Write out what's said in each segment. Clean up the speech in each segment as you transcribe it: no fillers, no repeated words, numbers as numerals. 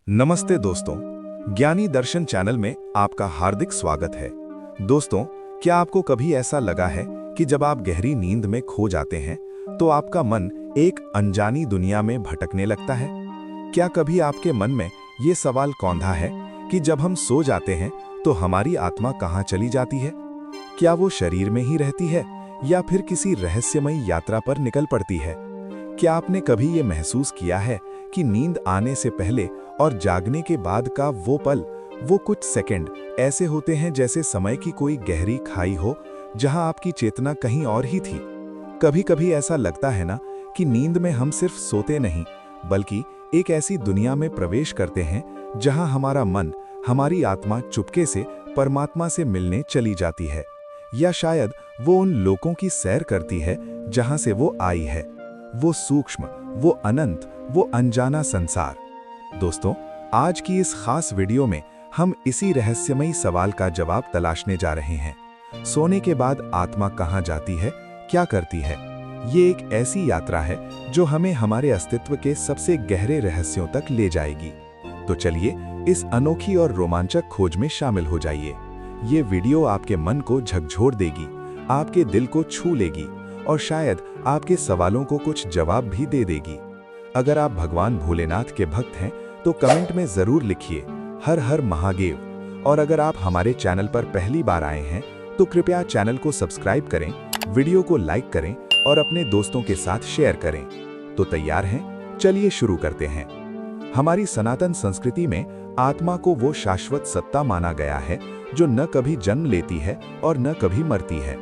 नमस्ते दोस्तों, ज्ञानी दर्शन चैनल में आपका हार्दिक स्वागत है। दोस्तों, क्या आपको कभी ऐसा लगा है कि जब आप गहरी नींद में खो जाते हैं तो आपका मन एक अनजानी दुनिया में भटकने लगता है? क्या कभी आपके मन में ये सवाल कौंधा है कि जब हम सो जाते हैं तो हमारी आत्मा कहाँ चली जाती है? क्या वो शरीर में ही रहती है या फिर किसी रहस्यमयी यात्रा पर निकल पड़ती है? क्या आपने कभी ये महसूस किया है कि नींद आने से पहले और जागने के बाद का वो पल, वो कुछ सेकंड ऐसे होते हैं जैसे समय की कोई गहरी खाई हो जहां आपकी चेतना कहीं और ही थी? कभी कभी ऐसा लगता है ना कि नींद में हम सिर्फ सोते नहीं बल्कि एक ऐसी दुनिया में प्रवेश करते हैं जहां हमारा मन, हमारी आत्मा चुपके से परमात्मा से मिलने चली जाती है, या शायद वो उन लोकों की सैर करती है जहां से वो आई है। वो सूक्ष्म, वो अनंत, वो अनजाना संसार। दोस्तों, आज की इस खास वीडियो में हम इसी रहस्यमयी सवाल का जवाब तलाशने जा रहे हैं। सोने के बाद आत्मा कहाँ जाती है, क्या करती है? ये एक ऐसी यात्रा है जो हमें हमारे अस्तित्व के सबसे गहरे रहस्यों तक ले जाएगी। तो चलिए इस अनोखी और रोमांचक खोज में शामिल हो जाइए। ये वीडियो आपके मन को झकझोर देगी, आपके दिल को छू लेगी और शायद आपके सवालों को कुछ जवाब भी दे देगी। अगर आप भगवान भोलेनाथ के भक्त हैं तो कमेंट में जरूर लिखिए हर हर महादेव। और अगर आप हमारे चैनल पर पहली बार आए हैं तो कृपया चैनल को सब्सक्राइब करें, वीडियो को लाइक करें और अपने दोस्तों के साथ शेयर करें। तो तैयार हैं? चलिए शुरू करते हैं। हमारी सनातन संस्कृति में आत्मा को वो शाश्वत सत्ता माना गया है जो न कभी जन्म लेती है और न कभी मरती है।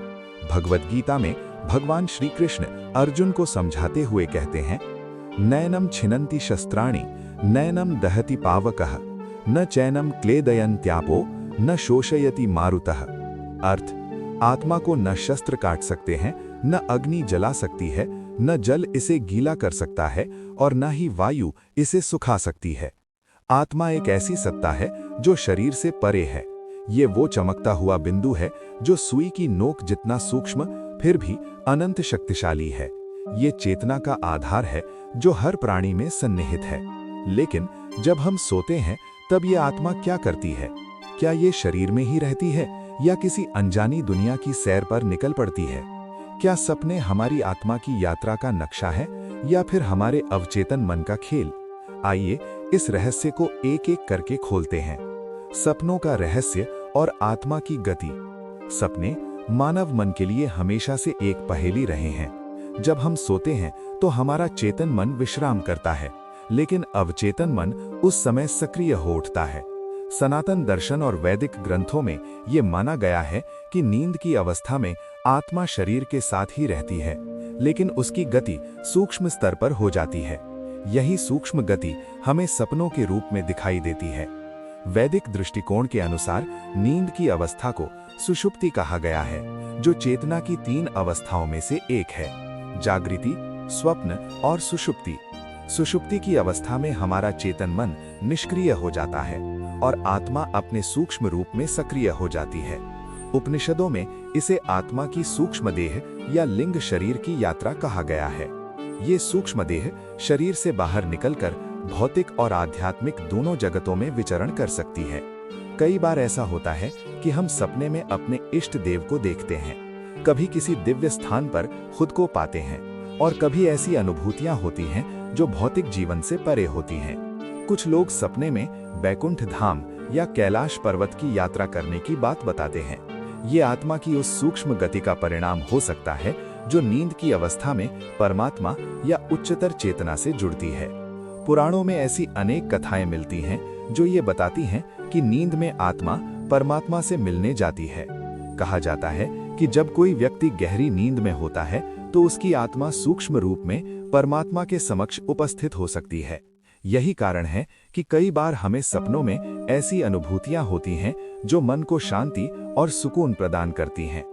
भगवद गीता में भगवान श्री कृष्ण अर्जुन को समझाते हुए कहते हैं, नैनम छिनन्ति शस्त्राणि नैनम दहति पावकः न चैनम क्लेदयन्त्यापो न शोषयति मारुतः। अर्थ, आत्मा को न शस्त्र काट सकते हैं, न अग्नि जला सकती है, न जल इसे गीला कर सकता है और न ही वायु इसे सुखा सकती है। आत्मा एक ऐसी सत्ता है जो शरीर से परे है। ये वो चमकता हुआ बिंदु है जो सुई की नोक जितना सूक्ष्म फिर भी अनंत शक्तिशाली है। ये चेतना का आधार है जो हर प्राणी में सन्निहित है। लेकिन जब हम सोते हैं तब ये आत्मा क्या करती है? क्या ये शरीर में ही रहती है या किसी अनजानी दुनिया की सैर पर निकल पड़ती है? क्या सपने हमारी आत्मा की यात्रा का नक्शा है या फिर हमारे अवचेतन मन का खेल? आइए इस रहस्य को एक एक करके खोलते हैं। सपनों का रहस्य और आत्मा की गति। सपने मानव मन के लिए हमेशा से एक पहेली रहे हैं। जब हम सोते हैं तो हमारा चेतन मन विश्राम करता है, लेकिन अवचेतन मन उस समय सक्रिय हो उठता है। सनातन दर्शन और वैदिक ग्रंथों में ये माना गया है कि नींद की अवस्था में आत्मा शरीर के साथ ही रहती है, लेकिन उसकी गति सूक्ष्म स्तर पर हो जाती है। यही सूक्ष्म गति हमें सपनों के रूप में दिखाई देती है। वैदिक दृष्टिकोण के अनुसार नींद की अवस्था को सुषुप्ति कहा गया है, जो चेतना की 3 अवस्थाओं में से एक है: जागृति, स्वप्न और सुषुप्ति। सुषुप्ति की अवस्था में हमारा चेतन मन निष्क्रिय हो जाता है और आत्मा अपने सूक्ष्म रूप में सक्रिय हो जाती है। उपनिषदों में इसे आत्मा की सूक्ष्म देह या लिंग शरीर की यात्रा कहा गया है। ये सूक्ष्म देह शरीर से बाहर निकलकर भौतिक और आध्यात्मिक दोनों जगतों में विचरण कर सकती है। कई बार ऐसा होता है कि हम सपने में अपने इष्ट देव को देखते हैं, कभी किसी दिव्य स्थान पर खुद को पाते हैं और कभी ऐसी अनुभूतियां होती हैं जो भौतिक जीवन से परे होती हैं। कुछ लोग सपने में बैकुंठ धाम या कैलाश पर्वत की यात्रा करने की बात बताते हैं। ये आत्मा की उस सूक्ष्म गति का परिणाम हो सकता है जो नींद की अवस्था में परमात्मा या उच्चतर चेतना से जुड़ती है। पुराणों में ऐसी अनेक कथाएं मिलती हैं जो ये बताती हैं कि नींद में आत्मा परमात्मा से मिलने जाती है। कहा जाता है कि जब कोई व्यक्ति गहरी नींद में होता है तो उसकी आत्मा सूक्ष्म रूप में परमात्मा के समक्ष उपस्थित हो सकती है। यही कारण है कि कई बार हमें सपनों में ऐसी अनुभूतियां होती हैं जो मन को शांति और सुकून प्रदान करती हैं।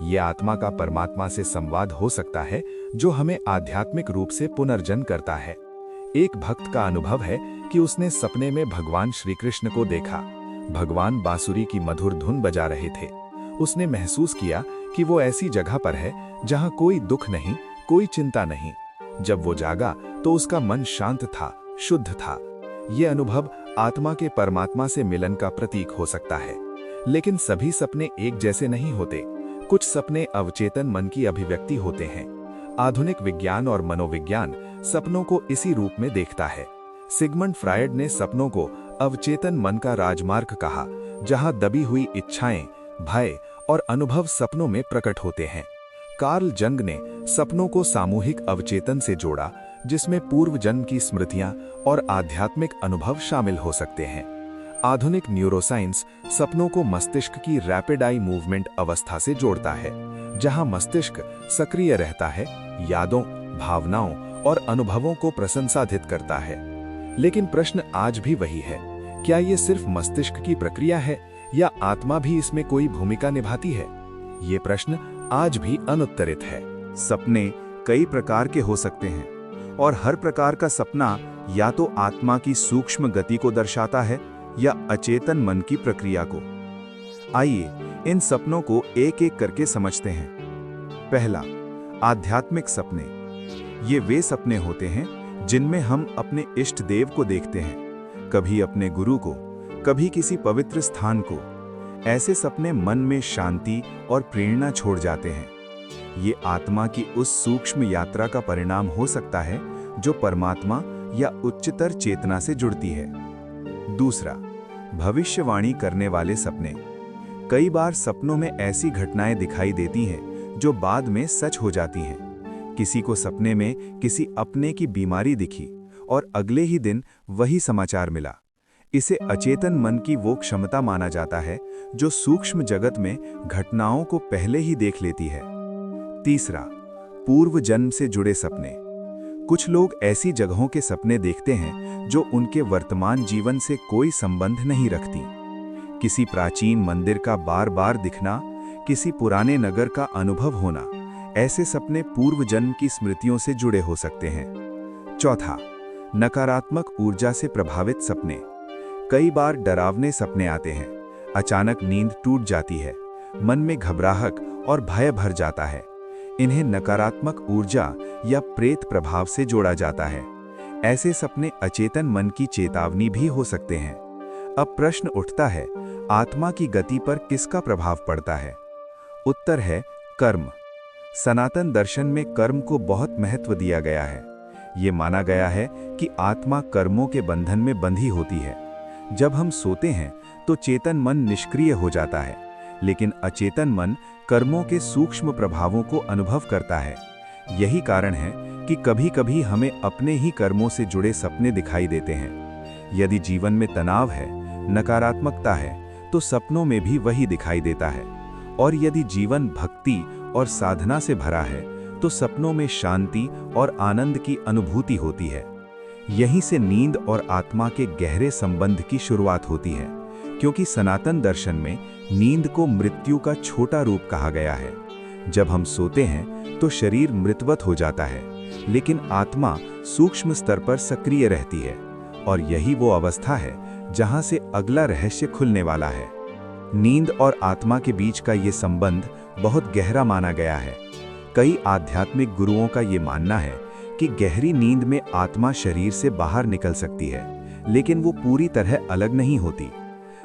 ये आत्मा का परमात्मा से संवाद हो सकता है जो हमें आध्यात्मिक रूप से पुनर्जन्म करता है। एक भक्त का अनुभव है कि उसने सपने में भगवान श्री कृष्ण को देखा। भगवान बांसुरी की मधुर धुन बजा रहे थे। उसने महसूस किया कि वो ऐसी जगह पर है जहां कोई दुख नहीं, कोई चिंता नहीं। जब वो जागा तो उसका मन शांत था, शुद्ध था। ये अनुभव आत्मा के परमात्मा से मिलन का प्रतीक हो सकता है। लेकिन सभी सपने एक जैसे नहीं होते। कुछ सपने अवचेतन मन की अभिव्यक्ति होते हैं। आधुनिक विज्ञान और मनोविज्ञान सपनों को इसी रूप में देखता है। सिगमंड फ्रायड ने सपनों को अवचेतन मन का राजमार्ग कहा, जहां दबी हुई इच्छाएं, भय और अनुभव सपनों में प्रकट होते हैं। कार्ल जंग ने सपनों को सामूहिक अवचेतन से जोड़ा, जिसमें पूर्व जन्म की स्मृतियां और आध्यात्मिक अनुभव शामिल हो सकते हैं। आधुनिक न्यूरोसाइंस सपनों को मस्तिष्क की रैपिड आई मूवमेंट अवस्था से जोड़ता है, जहां मस्तिष्क सक्रिय रहता है, यादों, भावनाओं और अनुभवों को प्रसंसाधित करता है। लेकिन प्रश्न आज भी वही है, क्या ये सिर्फ मस्तिष्क की प्रक्रिया है या आत्मा भी इसमें कोई भूमिका निभाती है? ये प्रश्न आज भी अनुत्तरित है। सपने कई प्रकार के हो सकते हैं और हर प्रकार का सपना या तो आत्मा की सूक्ष्म गति को दर्शाता है या अचेतन मन की प्रक्रिया को। आइए इन सपनों को एक एक करके समझते हैं। पहला, आध्यात्मिक सपने। ये वे सपने होते हैं जिनमें हम अपने इष्ट देव को देखते हैं, कभी अपने गुरु को, कभी किसी पवित्र स्थान को। ऐसे सपने मन में शांति और प्रेरणा छोड़ जाते हैं। ये आत्मा की उस सूक्ष्म यात्रा का परिणाम हो सकता है जो परमात्मा या उच्चतर चेतना से जुड़ती है। दूसरा, भविष्यवाणी करने वाले सपने। कई बार सपनों में ऐसी घटनाएं दिखाई देती हैं जो बाद में सच हो जाती हैं। किसी को सपने में किसी अपने की बीमारी दिखी और अगले ही दिन वही समाचार मिला। इसे अचेतन मन की वो क्षमता माना जाता है जो सूक्ष्म जगत में घटनाओं को पहले ही देख लेती है। तीसरा, पूर्व जन्म से जुड़े सपने। कुछ लोग ऐसी जगहों के सपने देखते हैं जो उनके वर्तमान जीवन से कोई संबंध नहीं रखती। किसी प्राचीन मंदिर का बार बार दिखना, किसी पुराने नगर का अनुभव होना, ऐसे सपने पूर्व जन्म की स्मृतियों से जुड़े हो सकते हैं। चौथा, नकारात्मक ऊर्जा से प्रभावित सपने। कई बार डरावने सपने आते हैं, अचानक नींद टूट जाती है, मन में घबराहट और भय भर जाता है। इन्हें नकारात्मक ऊर्जा या प्रेत प्रभाव से जोड़ा जाता है। ऐसे सपने अचेतन मन की चेतावनी भी हो सकते हैं। अब प्रश्न उठता है, आत्मा की गति पर किसका प्रभाव पड़ता है? उत्तर है कर्म। सनातन दर्शन में कर्म को बहुत महत्व दिया गया है। ये माना गया है कि आत्मा कर्मों के बंधन में बंधी होती है। जब हम सोते हैं तो चेतन मन निष्क्रिय हो जाता है, लेकिन अचेतन मन कर्मों के सूक्ष्म प्रभावों को अनुभव करता है। यही कारण है कि कभी-कभी हमें अपने ही कर्मों से जुड़े सपने दिखाई देते हैं। यदि जीवन में तनाव है, नकारात्मकता है, तो सपनों में भी वही दिखाई देता है। और यदि जीवन भक्ति और साधना से भरा है, तो सपनों में शांति और आनंद की अनुभूति होती है। यहीं से नींद और आत्मा के गहरे संबंध की शुरुआत होती है, क्योंकि सनातन दर्शन में नींद को मृत्यु का छोटा रूप कहा गया है। जब हम सोते हैं तो शरीर मृतवत हो जाता है, लेकिन आत्मा सूक्ष्म स्तर पर सक्रिय रहती है। और यही वो अवस्था है जहां से अगला रहस्य खुलने वाला है। नींद और आत्मा के बीच का ये संबंध बहुत गहरा माना गया है। कई आध्यात्मिक गुरुओं का ये मानना है कि गहरी नींद में आत्मा शरीर से बाहर निकल सकती है, लेकिन वो पूरी तरह अलग नहीं होती।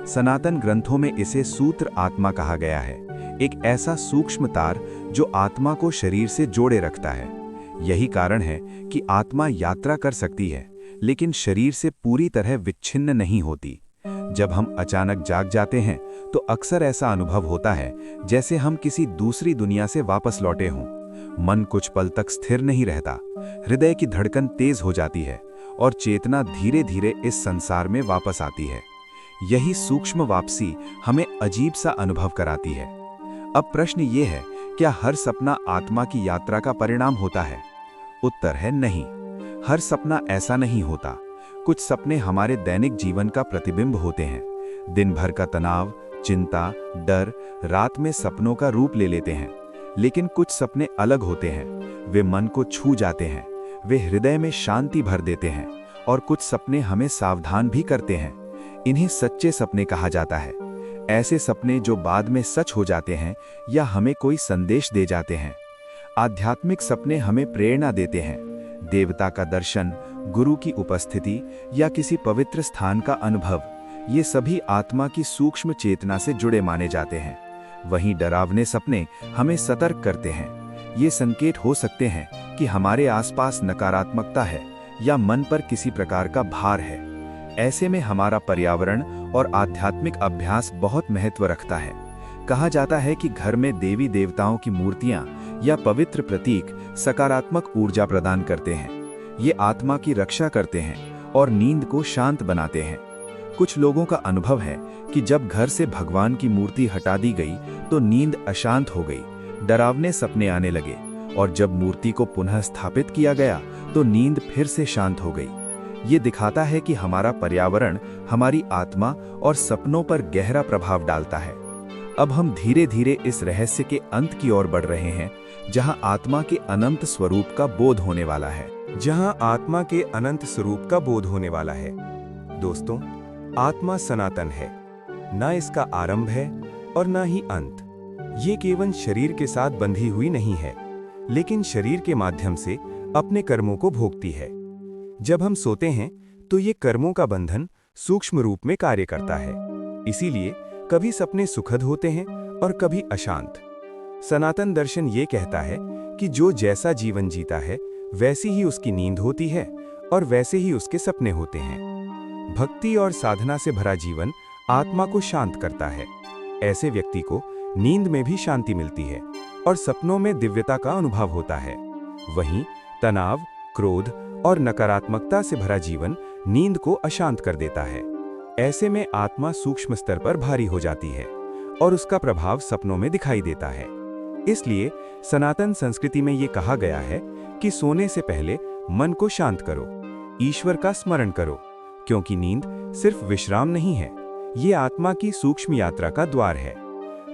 सनातन ग्रंथों में इसे सूत्र आत्मा कहा गया है, एक ऐसा सूक्ष्म तार जो आत्मा को शरीर से जोड़े रखता है। यही कारण है कि आत्मा यात्रा कर सकती है, लेकिन शरीर से पूरी तरह विच्छिन्न नहीं होती। जब हम अचानक जाग जाते हैं तो अक्सर ऐसा अनुभव होता है जैसे हम किसी दूसरी दुनिया से वापस लौटे हों। मन कुछ पल तक स्थिर नहीं रहता, हृदय की धड़कन तेज हो जाती है और चेतना धीरे धीरे इस संसार में वापस आती है। यही सूक्ष्म वापसी हमें अजीब सा अनुभव कराती है। अब प्रश्न ये है, क्या हर सपना आत्मा की यात्रा का परिणाम होता है? उत्तर है नहीं। हर सपना ऐसा नहीं होता। कुछ सपने हमारे दैनिक जीवन का प्रतिबिंब होते हैं। दिन भर का तनाव, चिंता, डर रात में सपनों का रूप ले लेते हैं। लेकिन कुछ सपने अलग होते हैं, वे मन को छू जाते हैं, वे हृदय में शांति भर देते हैं। और कुछ सपने हमें सावधान भी करते हैं। इन्हें सच्चे सपने कहा जाता है। ऐसे सपने जो बाद में सच हो जाते हैं या हमें कोई संदेश दे जाते हैं। आध्यात्मिक सपने हमें प्रेरणा देते हैं। देवता का दर्शन, गुरु की उपस्थिति या किसी पवित्र स्थान का अनुभव, ये सभी आत्मा की सूक्ष्म चेतना से जुड़े माने जाते हैं। वहीं डरावने सपने हमें सतर्क करते हैं। ये संकेत हो सकते हैं कि हमारे आसपास नकारात्मकता है या मन पर किसी प्रकार का भार है। ऐसे में हमारा पर्यावरण और आध्यात्मिक अभ्यास बहुत महत्व रखता है। कहा जाता है कि घर में देवी देवताओं की मूर्तियां या पवित्र प्रतीक सकारात्मक ऊर्जा प्रदान करते हैं। ये आत्मा की रक्षा करते हैं और नींद को शांत बनाते हैं। कुछ लोगों का अनुभव है कि जब घर से भगवान की मूर्ति हटा दी गई तो नींद अशांत हो गई, डरावने सपने आने लगे, और जब मूर्ति को पुनः स्थापित किया गया तो नींद फिर से शांत हो गई। ये दिखाता है कि हमारा पर्यावरण हमारी आत्मा और सपनों पर गहरा प्रभाव डालता है। अब हम धीरे धीरे इस रहस्य के अंत की ओर बढ़ रहे हैं, जहां आत्मा के अनंत स्वरूप का बोध होने वाला है। दोस्तों, आत्मा सनातन है, ना इसका आरंभ है और ना ही अंत। ये केवल शरीर के साथ बंधी हुई नहीं है, लेकिन शरीर के माध्यम से अपने कर्मों को भोगती है। जब हम सोते हैं तो ये कर्मों का बंधन सूक्ष्म रूप में कार्य करता है। इसीलिए कभी सपने सुखद होते हैं और कभी अशांत। सनातन दर्शन ये कहता है कि जो जैसा जीवन जीता है वैसी ही उसकी नींद होती है और वैसे ही उसके सपने होते हैं। भक्ति और साधना से भरा जीवन आत्मा को शांत करता है। ऐसे व्यक्ति को नींद में भी शांति मिलती है और सपनों में दिव्यता का अनुभव होता है। वहीं तनाव, क्रोध और नकारात्मकता से भरा जीवन नींद को अशांत कर देता है। ऐसे में आत्मा सूक्ष्म स्तर पर भारी हो जाती है और उसका प्रभाव सपनों में दिखाई देता है। इसलिए सनातन संस्कृति में ये कहा गया है कि सोने से पहले मन को शांत करो, ईश्वर का स्मरण करो, क्योंकि नींद सिर्फ विश्राम नहीं है, ये आत्मा की सूक्ष्म यात्रा का द्वार है।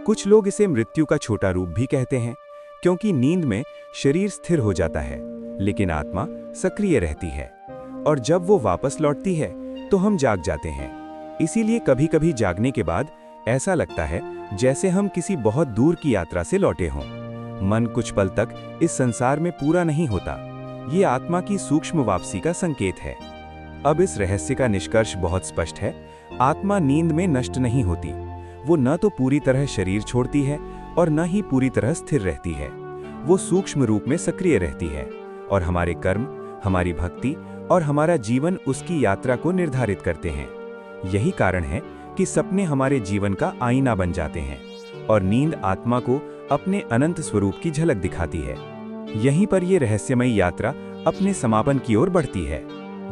कुछ लोग इसे मृत्यु का छोटा रूप भी कहते हैं, क्योंकि नींद में शरीर स्थिर हो जाता है लेकिन आत्मा सक्रिय रहती है, और जब वो वापस लौटती है तो हम जाग जाते हैं। इसीलिए कभी कभी जागने के बाद ऐसा लगता है जैसे हम किसी बहुत दूर की यात्रा से लौटे हों। मन कुछ पल तक इस संसार में पूरा नहीं होता। ये आत्मा की सूक्ष्म वापसी का संकेत है। अब इस रहस्य का निष्कर्ष बहुत स्पष्ट है। आत्मा नींद में नष्ट नहीं होती। वो न तो पूरी तरह शरीर छोड़ती है और न ही पूरी तरह स्थिर रहती है। वो सूक्ष्म रूप में सक्रिय रहती है और हमारे कर्म, हमारी भक्ति और हमारा जीवन उसकी यात्रा को निर्धारित करते हैं। यही कारण है कि सपने हमारे जीवन का आईना बन जाते हैं और नींद आत्मा को अपने अनंत स्वरूप की झलक दिखाती है। यहीं पर यह रहस्यमयी यात्रा अपने समापन की ओर बढ़ती है।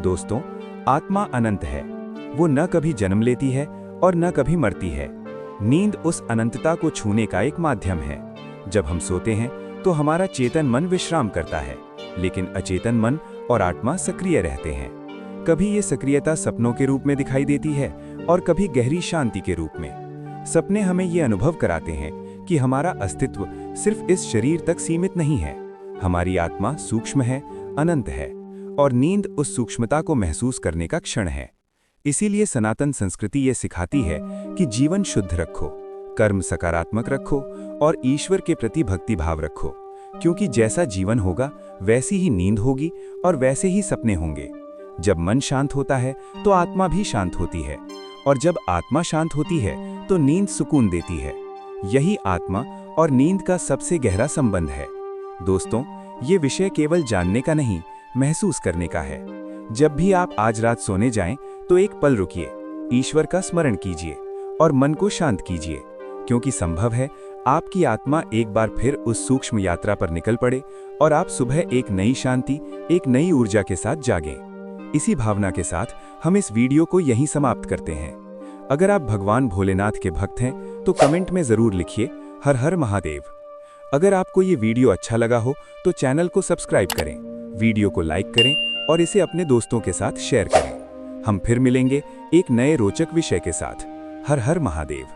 दोस्तों, आत्मा अनंत है। वो न कभी जन्म लेती है और न कभी मरती है। नींद उस अनंतता को छूने का एक माध्यम है। जब हम सोते हैं तो हमारा चेतन मन विश्राम करता है, लेकिन अचेतन मन और आत्मा सक्रिय रहते हैं। कभी ये सक्रियता सपनों के रूप में दिखाई देती है और कभी गहरी शांति के रूप में। सपने हमें ये अनुभव कराते हैं कि हमारा अस्तित्व सिर्फ इस शरीर तक सीमित नहीं है। हमारी आत्मा सूक्ष्म है, अनंत है, और नींद उस सूक्ष्मता को महसूस करने का क्षण है। इसीलिए सनातन संस्कृति ये सिखाती है कि जीवन शुद्ध रखो, कर्म सकारात्मक रखो और ईश्वर के प्रति भक्ति भाव रखो, क्योंकि जैसा जीवन होगा वैसी ही नींद होगी और वैसे ही सपने होंगे। जब मन शांत होता है तो आत्मा भी शांत होती है, और जब आत्मा शांत होती है तो नींद सुकून देती है। यही आत्मा और नींद का सबसे गहरा संबंध है। दोस्तों, ये विषय केवल जानने का नहीं, महसूस करने का है। जब भी आप आज रात सोने जाएं तो एक पल रुकिए, ईश्वर का स्मरण कीजिए और मन को शांत कीजिए, क्योंकि संभव है आपकी आत्मा एक बार फिर उस सूक्ष्म यात्रा पर निकल पड़े और आप सुबह एक नई शांति, एक नई ऊर्जा के साथ जागें। इसी भावना के साथ हम इस वीडियो को यहीं समाप्त करते हैं। अगर आप भगवान भोलेनाथ के भक्त हैं तो कमेंट में जरूर लिखिए हर हर महादेव। अगर आपको ये वीडियो अच्छा लगा हो तो चैनल को सब्सक्राइब करें, वीडियो को लाइक करें और इसे अपने दोस्तों के साथ शेयर करें। हम फिर मिलेंगे एक नए रोचक विषय के साथ। हर हर महादेव।